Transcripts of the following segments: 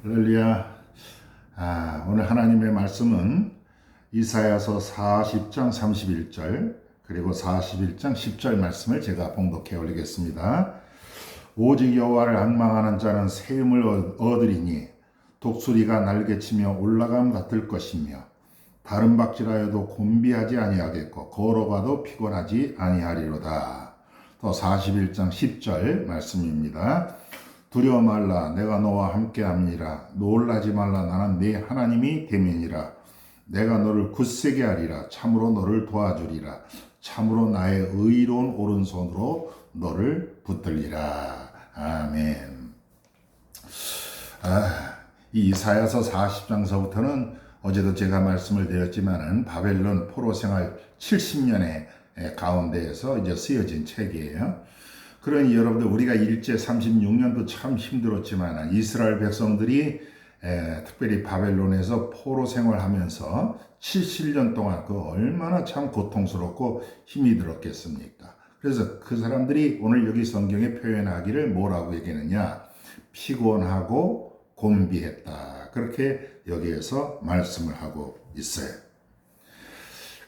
할렐루야. 오늘 하나님의 말씀은 이사야서 40장 31절 그리고 41장 10절 말씀을 제가 봉독해 올리겠습니다. 오직 여호와를 앙망하는 자는 세움을 얻으리니 독수리가 날개치며 올라감 같을 것이며 다른 박질하여도 곤비하지 아니하겠고 걸어가도 피곤하지 아니하리로다. 또 41장 10절 말씀입니다. 두려워 말라, 내가 너와 함께함이니라. 놀라지 말라, 나는 네 하나님이 됨이니라. 내가 너를 굳세게 하리라. 참으로 너를 도와주리라. 참으로 나의 의로운 오른손으로 너를 붙들리라. 아멘. 이 이사야서 40장서부터는 어제도 제가 말씀을 드렸지만은 바벨론 포로 생활 70년의 가운데에서 이제 쓰여진 책이에요. 그러니 여러분들 우리가 일제 36년도 참 힘들었지만 이스라엘 백성들이 특별히 바벨론에서 포로 생활하면서 70년 동안 그 얼마나 참 고통스럽고 힘이 들었겠습니까? 그래서 그 사람들이 오늘 여기 성경에 표현하기를 뭐라고 얘기하느냐? 피곤하고 곤비했다. 그렇게 여기에서 말씀을 하고 있어요.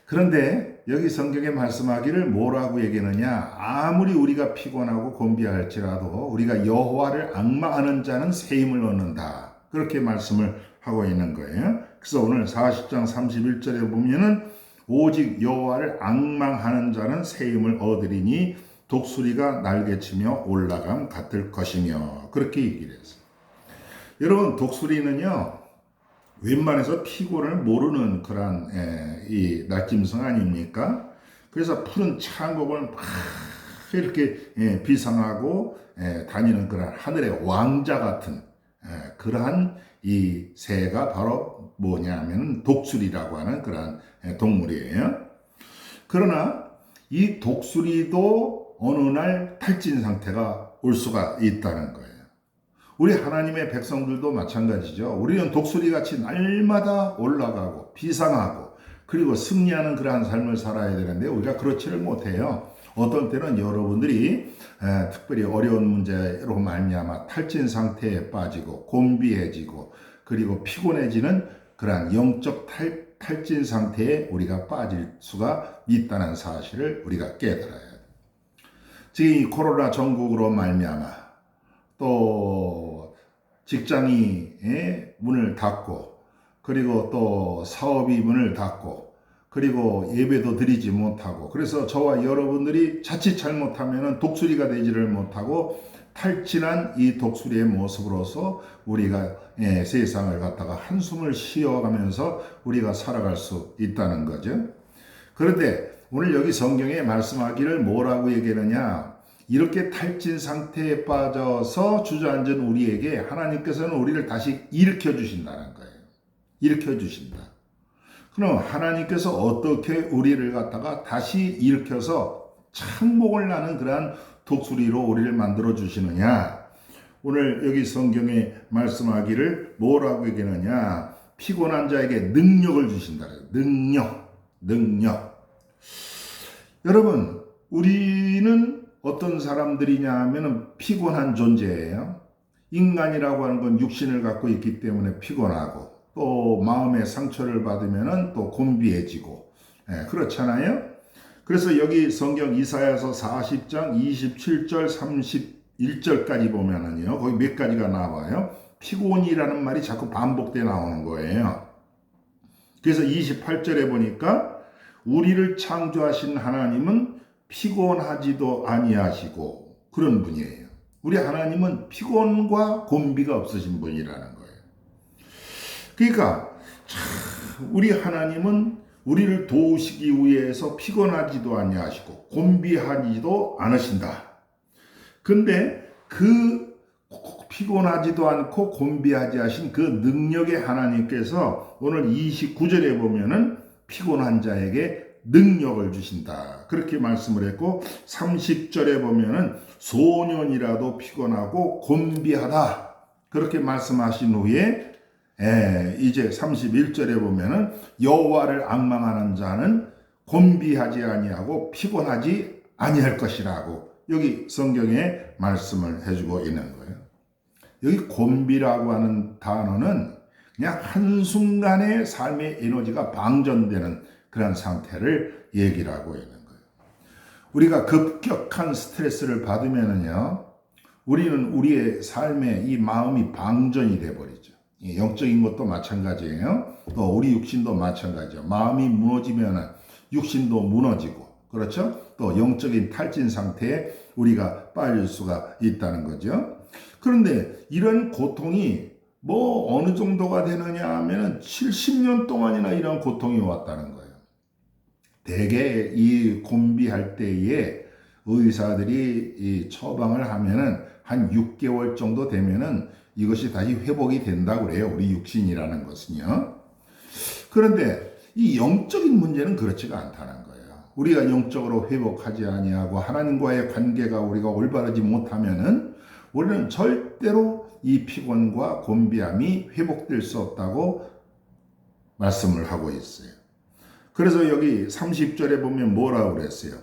그런데 여기 성경에 말씀하기를 뭐라고 얘기하느냐? 아무리 우리가 피곤하고 곤비할지라도 우리가 여호와를 앙망하는 자는 새 힘을 얻는다. 그렇게 말씀을 하고 있는 거예요. 그래서 오늘 40장 31절에 보면은 오직 여호와를 앙망하는 자는 새 힘을 얻으리니 독수리가 날개치며 올라감 같을 것이며 그렇게 얘기를 했어요. 여러분, 독수리는요 웬만해서 피곤을 모르는 그런 이 날짐승 아닙니까? 그래서 푸른 창곡을 막 이렇게 비상하고 다니는 그런 하늘의 왕자 같은 그러한 이 새가 바로 뭐냐면 독수리라고 하는 그런 동물이에요. 그러나 이 독수리도 어느 날 탈진 상태가 올 수가 있다는 거예요. 우리 하나님의 백성들도 마찬가지죠. 우리는 독수리같이 날마다 올라가고 비상하고 그리고 승리하는 그러한 삶을 살아야 되는데 우리가 그렇지를 못해요. 어떤 때는 여러분들이 특별히 어려운 문제로 말미암아 탈진 상태에 빠지고 곤비해지고 그리고 피곤해지는 그러한 영적 탈진 상태에 우리가 빠질 수가 있다는 사실을 우리가 깨달아야 돼요. 지금 이 코로나 전국으로 말미암아 또 직장이 문을 닫고 그리고 또 사업이 문을 닫고 그리고 예배도 드리지 못하고 그래서 저와 여러분들이 자칫 잘못하면 독수리가 되지를 못하고 탈진한 이 독수리의 모습으로서 우리가 세상을 갖다가 한숨을 쉬어가면서 우리가 살아갈 수 있다는 거죠. 그런데 오늘 여기 성경에 말씀하기를 뭐라고 얘기하느냐? 이렇게 탈진 상태에 빠져서 주저앉은 우리에게 하나님께서는 우리를 다시 일으켜 주신다는 거예요. 일으켜 주신다. 그럼 하나님께서 어떻게 우리를 갖다가 다시 일으켜서 창복을 나는 그러한 독수리로 우리를 만들어 주시느냐? 오늘 여기 성경에 말씀하기를 뭐라고 얘기하느냐? 피곤한 자에게 능력을 주신다. 능력. 여러분, 우리는 어떤 사람들이냐 하면 피곤한 존재예요. 인간이라고 하는 건 육신을 갖고 있기 때문에 피곤하고 또 마음의 상처를 받으면 또 곤비해지고 그렇잖아요. 그래서 여기 성경 이사야서 40장 27절 31절까지 보면은요 거기 몇 가지가 나와요. 피곤이라는 말이 자꾸 반복돼 나오는 거예요. 그래서 28절에 보니까 우리를 창조하신 하나님은 피곤하지도 아니하시고 그런 분이에요. 우리 하나님은 피곤과 곤비가 없으신 분이라는 거예요. 그러니까 우리 하나님은 우리를 도우시기 위해서 피곤하지도 아니하시고 곤비하지도 않으신다. 근데 그 피곤하지도 않고 곤비하지 하신 그 능력의 하나님께서 오늘 29절에 보면은 피곤한 자에게 능력을 주신다. 그렇게 말씀을 했고 30절에 보면은 소년이라도 피곤하고 곤비하다. 그렇게 말씀하신 후에 이제 31절에 보면은 여호와를 앙망하는 자는 곤비하지 아니하고 피곤하지 아니할 것이라고 여기 성경에 말씀을 해주고 있는 거예요. 여기 곤비라고 하는 단어는 그냥 한순간에 삶의 에너지가 방전되는 그런 상태를 얘기를 하고 있는 거예요. 우리가 급격한 스트레스를 받으면은요, 우리는 우리의 삶에 이 마음이 방전이 돼버리죠. 영적인 것도 마찬가지예요. 또 우리 육신도 마찬가지죠. 마음이 무너지면 육신도 무너지고, 그렇죠? 또 영적인 탈진 상태에 우리가 빠질 수가 있다는 거죠. 그런데 이런 고통이 뭐 어느 정도가 되느냐 하면 70년 동안이나 이런 고통이 왔다는 거예요. 대개 이 곤비할 때에 의사들이 이 처방을 하면은 한 6개월 정도 되면은 이것이 다시 회복이 된다고 그래요. 우리 육신이라는 것은요. 그런데 이 영적인 문제는 그렇지가 않다는 거예요. 우리가 영적으로 회복하지 아니하고 하나님과의 관계가 우리가 올바르지 못하면은 우리는 절대로 이 피곤과 곤비함이 회복될 수 없다고 말씀을 하고 있어요. 그래서 여기 30절에 보면 뭐라고 그랬어요?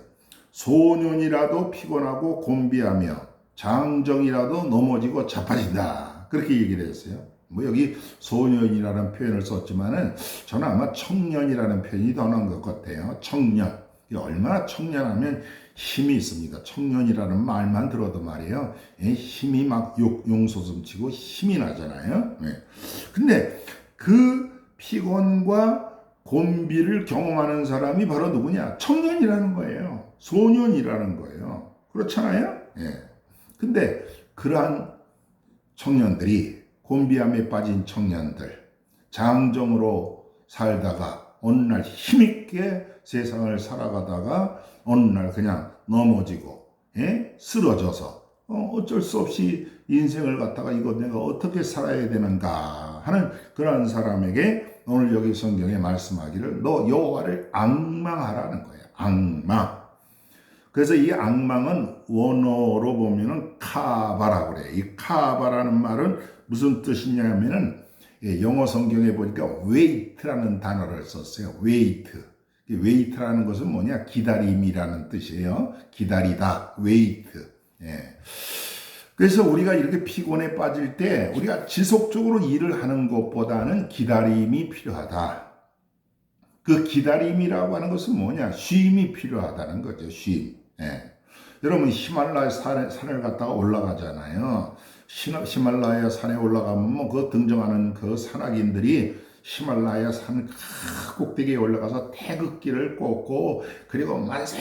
소년이라도 피곤하고 곤비하며 장정이라도 넘어지고 자빠진다. 그렇게 얘기를 했어요. 뭐 여기 소년이라는 표현을 썼지만은 저는 아마 청년이라는 표현이 더 나은 것 같아요. 청년. 얼마나 청년하면 힘이 있습니다. 청년이라는 말만 들어도 말이에요. 힘이 막 용솟음치고 힘이 나잖아요. 근데 그 피곤과 곤비를 경험하는 사람이 바로 누구냐? 청년이라는 거예요. 소년이라는 거예요. 그렇잖아요? 근데 그러한 청년들이 곤비함에 빠진 청년들, 장정으로 살다가 어느 날 힘있게 세상을 살아가다가 어느 날 그냥 넘어지고 쓰러져서 어쩔 수 없이 인생을 갖다가 이거 내가 어떻게 살아야 되는가 하는 그런 사람에게 오늘 여기 성경에 말씀하기를 너 여호와를 앙망하라는 거예요. 앙망. 그래서 이 앙망은 원어로 보면은 카바라고 그래요. 이 카바라는 말은 무슨 뜻이냐면은 영어 성경에 보니까 wait라는 단어를 썼어요. wait. wait라는 것은 뭐냐? 기다림이라는 뜻이에요. 기다리다. wait. 그래서 우리가 이렇게 피곤에 빠질 때 우리가 지속적으로 일을 하는 것보다는 기다림이 필요하다. 그 기다림이라고 하는 것은 뭐냐? 쉼이 필요하다는 거죠. 쉼. 여러분 히말라야 산을 갔다가 올라가잖아요. 히말라야 산에 올라가면 뭐 그 등정하는 그 산악인들이 히말라야 산 꼭대기에 올라가서 태극기를 꽂고 그리고 만세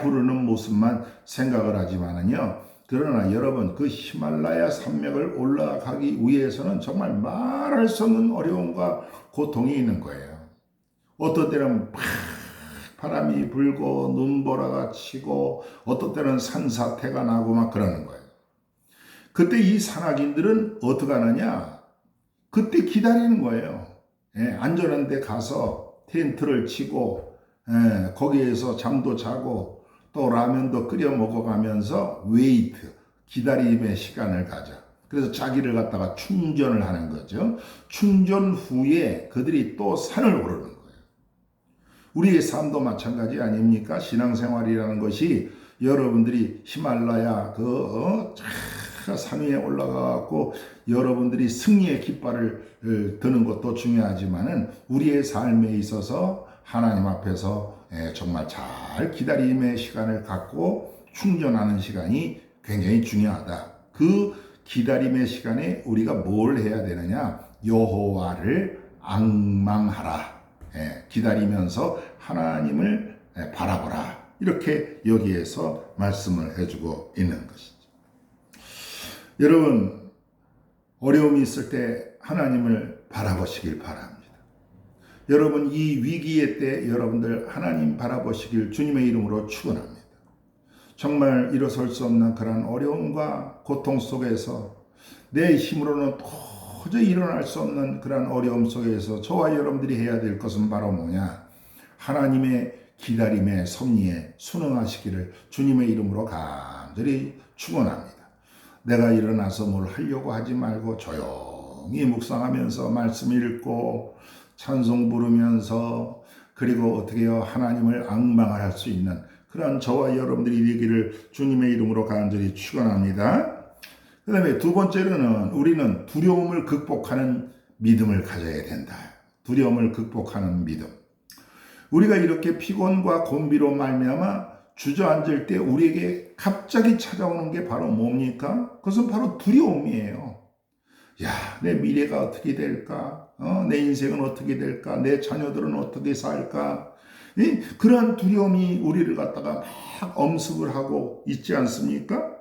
부르는 모습만 생각을 하지만은요. 그러나 여러분 그 히말라야 산맥을 올라가기 위해서는 정말 말할 수 없는 어려움과 고통이 있는 거예요. 어떤 때는 바람이 불고 눈보라가 치고 어떤 때는 산사태가 나고 막 그러는 거예요. 그때 이 산악인들은 어떻게 하느냐? 그때 기다리는 거예요. 안전한 데 가서 텐트를 치고 거기에서 잠도 자고 또 라면도 끓여 먹어가면서 웨이트, 기다림의 시간을 가져. 그래서 자기를 갖다가 충전을 하는 거죠. 충전 후에 그들이 또 산을 오르는 거예요. 우리의 삶도 마찬가지 아닙니까? 신앙생활이라는 것이 여러분들이 히말라야 산 위에 올라가고 여러분들이 승리의 깃발을 드는 것도 중요하지만은 우리의 삶에 있어서 하나님 앞에서 정말 잘 기다림의 시간을 갖고 충전하는 시간이 굉장히 중요하다. 그 기다림의 시간에 우리가 뭘 해야 되느냐? 여호와를 앙망하라. 기다리면서 하나님을 바라보라. 이렇게 여기에서 말씀을 해주고 있는 것이죠. 여러분 어려움이 있을 때 하나님을 바라보시길 바랍니다. 여러분 이 위기의 때 여러분들 하나님 바라보시길 주님의 이름으로 축원합니다. 정말 일어설 수 없는 그런 어려움과 고통 속에서 내 힘으로는 도저히 일어날 수 없는 그런 어려움 속에서 저와 여러분들이 해야 될 것은 바로 뭐냐? 하나님의 기다림의 섭리에 순응하시기를 주님의 이름으로 간절히 축원합니다. 내가 일어나서 뭘 하려고 하지 말고 조용히 묵상하면서 말씀 읽고 찬송 부르면서 그리고 어떻게 해요? 하나님을 앙망을 할 수 있는 그런 저와 여러분들이 되기를 주님의 이름으로 간절히 축원합니다. 그 다음에 두 번째로는 우리는 두려움을 극복하는 믿음을 가져야 된다. 두려움을 극복하는 믿음. 우리가 이렇게 피곤과 곤비로 말미암아 주저앉을 때 우리에게 갑자기 찾아오는 게 바로 뭡니까? 그것은 바로 두려움이에요. 야, 내 미래가 어떻게 될까? 내 인생은 어떻게 될까? 내 자녀들은 어떻게 살까? 그러한 두려움이 우리를 갖다가 막 엄습을 하고 있지 않습니까?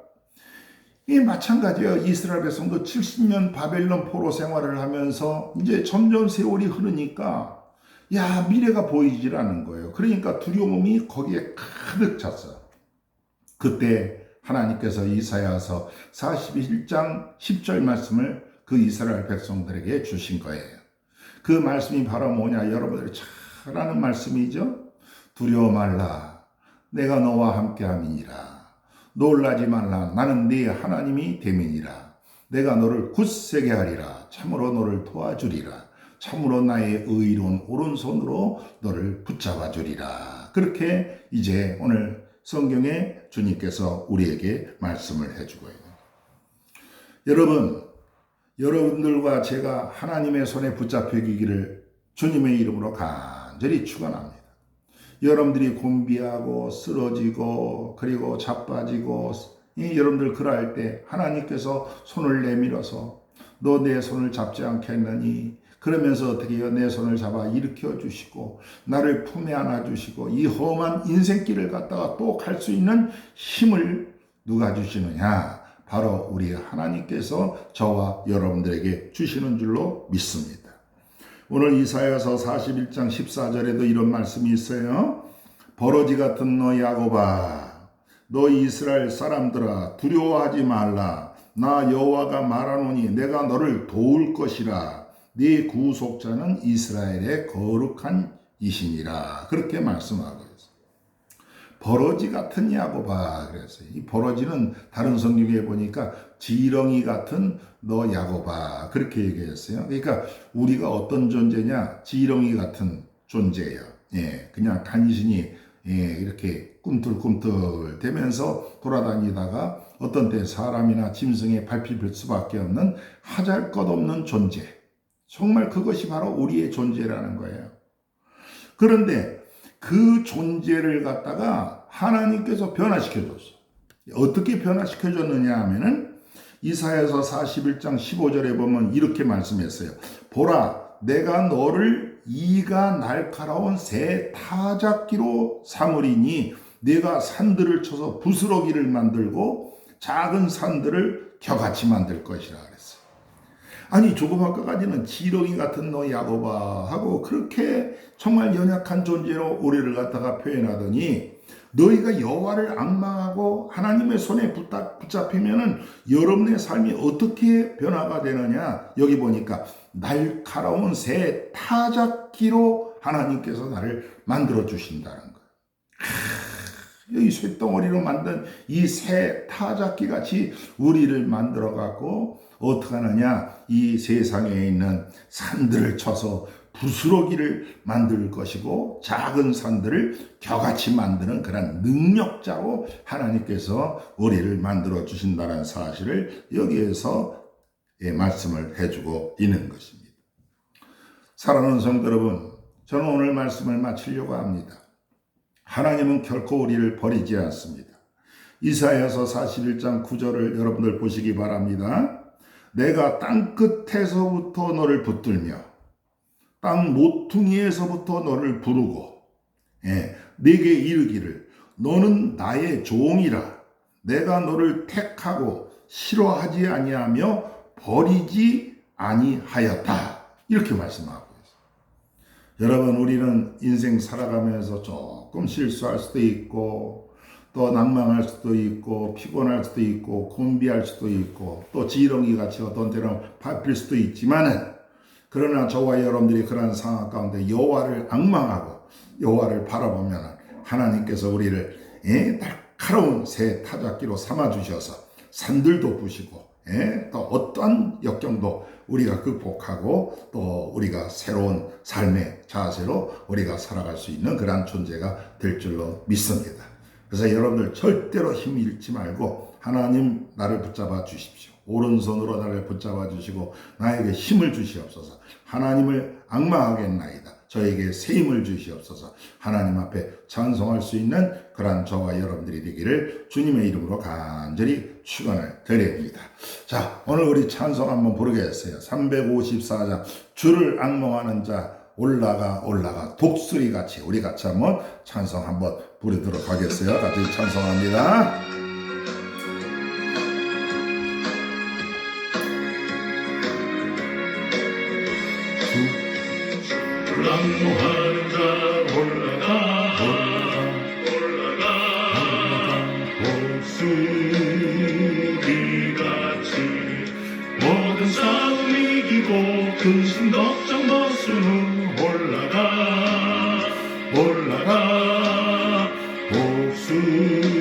마찬가지예요. 이스라엘 백성도 70년 바벨론 포로 생활을 하면서 이제 점점 세월이 흐르니까 미래가 보이질 않는 거예요. 그러니까 두려움이 거기에 가득 찼어요. 그때 하나님께서 이사야서 41장 10절 말씀을 그 이스라엘 백성들에게 주신 거예요. 그 말씀이 바로 뭐냐? 여러분들이 잘 아는 말씀이죠. 두려워 말라. 내가 너와 함께함이니라. 놀라지 말라. 나는 네 하나님이 됨이니라. 내가 너를 굳세게 하리라. 참으로 너를 도와주리라. 참으로 나의 의로운 오른손으로 너를 붙잡아 주리라. 그렇게 이제 오늘 성경에 주님께서 우리에게 말씀을 해주고 있는 여러분들과 제가 하나님의 손에 붙잡히기를 주님의 이름으로 간절히 축원합니다. 여러분들이 곤비하고 쓰러지고 그리고 자빠지고 여러분들 그러할 때 하나님께서 손을 내밀어서 너 내 손을 잡지 않겠느니 그러면서 어떻게 해요? 내 손을 잡아 일으켜 주시고 나를 품에 안아 주시고 이 험한 인생길을 갖다가 또 갈 수 있는 힘을 누가 주시느냐? 바로 우리 하나님께서 저와 여러분들에게 주시는 줄로 믿습니다. 오늘 이사야서 41장 14절에도 이런 말씀이 있어요. 버러지 같은 너 야곱아, 너 이스라엘 사람들아, 두려워하지 말라. 나 여호와가 말하노니 내가 너를 도울 것이라. 네 구속자는 이스라엘의 거룩한 이시니라. 그렇게 말씀하고 있어요. 버러지 같은 야곱아 그랬어요. 이 버러지는 다른 성경에 보니까 지렁이 같은 너 야곱아 그렇게 얘기했어요. 그러니까 우리가 어떤 존재냐? 지렁이 같은 존재예요. 그냥 간신히 이렇게 꿈틀꿈틀 대면서 돌아다니다가 어떤 때 사람이나 짐승에 밟힐 수밖에 없는 하잘것없는 존재. 정말 그것이 바로 우리의 존재라는 거예요. 그런데 그 존재를 갖다가 하나님께서 변화시켜줬어요. 어떻게 변화시켜줬느냐 하면은 이사야서 41장 15절에 보면 이렇게 말씀했어요. 보라, 내가 너를 이가 날카로운 새 타작기로 삼으리니 네가 산들을 쳐서 부스러기를 만들고 작은 산들을 겨같이 만들 것이라 그랬어요. 아니 조금 아까까지는 지렁이 같은 너 야곱아 하고 그렇게 정말 연약한 존재로 우리를 갖다가 표현하더니 너희가 여호와를 앙망하고 하나님의 손에 붙잡히면은 여러분의 삶이 어떻게 변화가 되느냐? 여기 보니까 날카로운 새 타작기로 하나님께서 나를 만들어 주신다는 거예요. 이 쇳덩어리로 만든 이 새 타작기 같이 우리를 만들어 갖고 어떻게 하느냐? 이 세상에 있는 산들을 쳐서 부스러기를 만들 것이고 작은 산들을 겨같이 만드는 그런 능력자로 하나님께서 우리를 만들어 주신다는 사실을 여기에서 말씀을 해주고 있는 것입니다. 사랑하는 성도 여러분, 저는 오늘 말씀을 마치려고 합니다. 하나님은 결코 우리를 버리지 않습니다. 이사야서 41장 9절을 여러분들 보시기 바랍니다. 내가 땅끝에서부터 너를 붙들며 땅 모퉁이에서부터 너를 부르고 네게 이르기를 너는 나의 종이라. 내가 너를 택하고 싫어하지 아니하며 버리지 아니하였다. 이렇게 말씀하고 있어요. 여러분, 우리는 인생 살아가면서 조금 실수할 수도 있고 또 낭망할 수도 있고 피곤할 수도 있고 곤비할 수도 있고 또 지렁이같이 어떤 때는 밟힐 수도 있지만은 그러나 저와 여러분들이 그런 상황 가운데 여호와를 앙망하고 여호와를 바라보면 하나님께서 우리를 날카로운 새 타작기로 삼아주셔서 산들도 부시고 또 어떠한 역경도 우리가 극복하고 또 우리가 새로운 삶의 자세로 우리가 살아갈 수 있는 그런 존재가 될 줄로 믿습니다. 그래서 여러분들 절대로 힘 잃지 말고 하나님 나를 붙잡아 주십시오. 오른손으로 나를 붙잡아 주시고 나에게 힘을 주시옵소서. 하나님을 앙망하겠나이다. 저에게 새 힘을 주시옵소서. 하나님 앞에 찬송할 수 있는 그러한 저와 여러분들이 되기를 주님의 이름으로 간절히 축원을 드립니다. 자, 오늘 우리 찬송 한번 부르겠어요. 354장 주를 앙망하는 자 올라가 독수리 같이 우리 같이 한번 찬송 한번 부르도록 하겠어요. 같이 찬송합니다. 주를 앙망하는 자 올라가 독수리 같이 모든 싸움 이기고 근심 걱정 벗은 올라가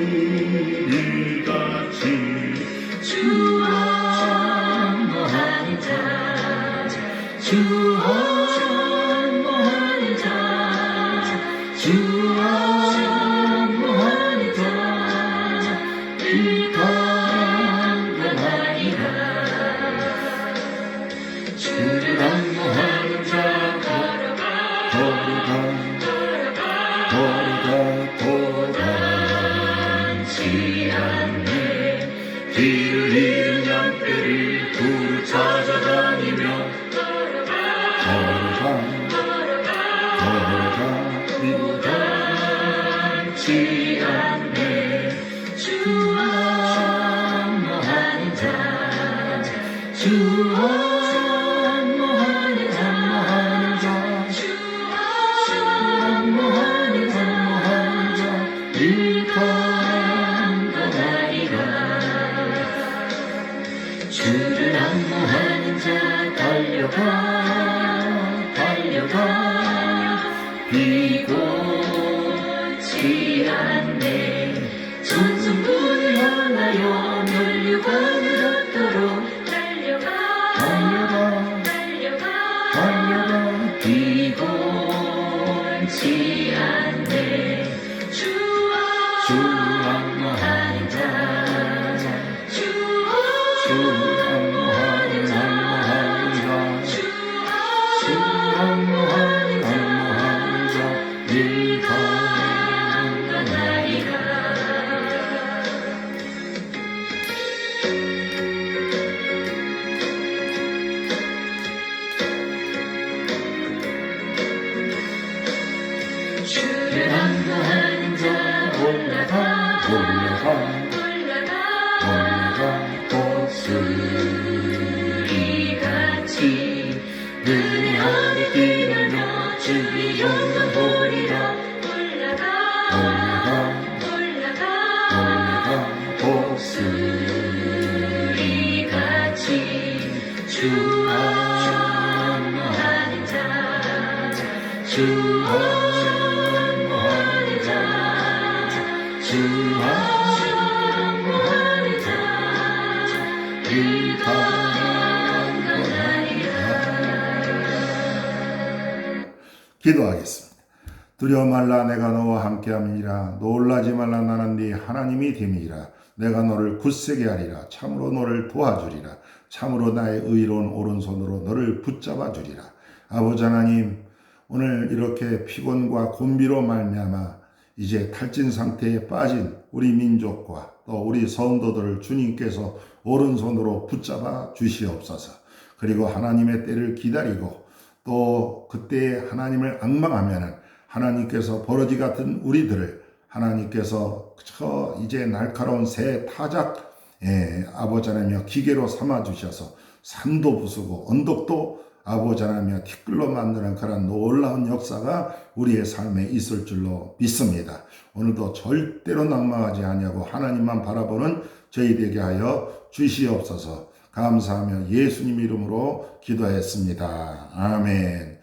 독수리 같이 주 앙망하는 자 주 앙망하는 자 주 앙망하는 자 늘 강건하리라 주를 앙망하는 자 돌아가지 않네 길을 잃은 양떼를 두루 찾아다니며 돌아가지 않네 주 앙망하는 자 주 앙망하는 자 늘 강건하리라 주를 앙망하는 자 달려가 비고치 않네 전승불을 향하여 면류관을 얻도록 달려가 비고치 않네 주 앙망하는 자 늘 강건하리라 주를 앙망하는 자 올라가 독수리 같이 은혜 아래 뛰놀며 주의 영광 보리라 올라가 독수리 같이 주 앙망하는 자 늘 강건하리라 기도하겠습니다. 두려워 말라 내가 너와 함께함이니라. 놀라지 말라 나는 네 하나님이 됨이라. 내가 너를 굳세게 하리라. 참으로 너를 도와주리라. 참으로 나의 의로운 오른손으로 너를 붙잡아 주리라. 아버지 하나님, 오늘 이렇게 피곤과 곤비로 말미암아 이제 탈진 상태에 빠진 우리 민족과 또 우리 성도들을 주님께서 오른손으로 붙잡아 주시옵소서. 그리고 하나님의 때를 기다리고 또 그때 하나님을 앙망하면 하나님께서 버러지 같은 우리들을 하나님께서 저 이제 날카로운 새 타작 아버지 하나님이여 기계로 삼아 주셔서 산도 부수고 언덕도 아버지 하나님이여 티끌로 만드는 그런 놀라운 역사가 우리의 삶에 있을 줄로 믿습니다. 오늘도 절대로 낭망하지 아니하고 하나님만 바라보는 저희 되게 하여 주시옵소서. 감사하며 예수님 이름으로 기도했습니다. 아멘.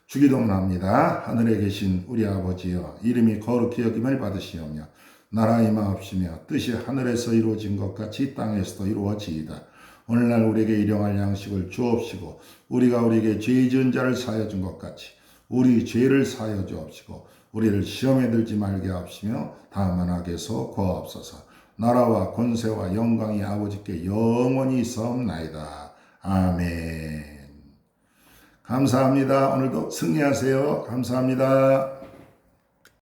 주기도문합니다. 하늘에 계신 우리 아버지여, 이름이 거룩히 여김을 받으시오며 나라 임하옵시며 뜻이 하늘에서 이루어진 것 같이 땅에서도 이루어지이다. 오늘날 우리에게 일용할 양식을 주옵시고 우리가 우리에게 죄 지은 자를 사하여 준 것 같이 우리 죄를 사하여 주옵시고 우리를 시험에 들지 말게 하옵시며 다만 악에서 구하옵소서. 나라와 권세와 영광이 아버지께 영원히 있사옵나이다. 아멘. 감사합니다. 오늘도 승리하세요. 감사합니다.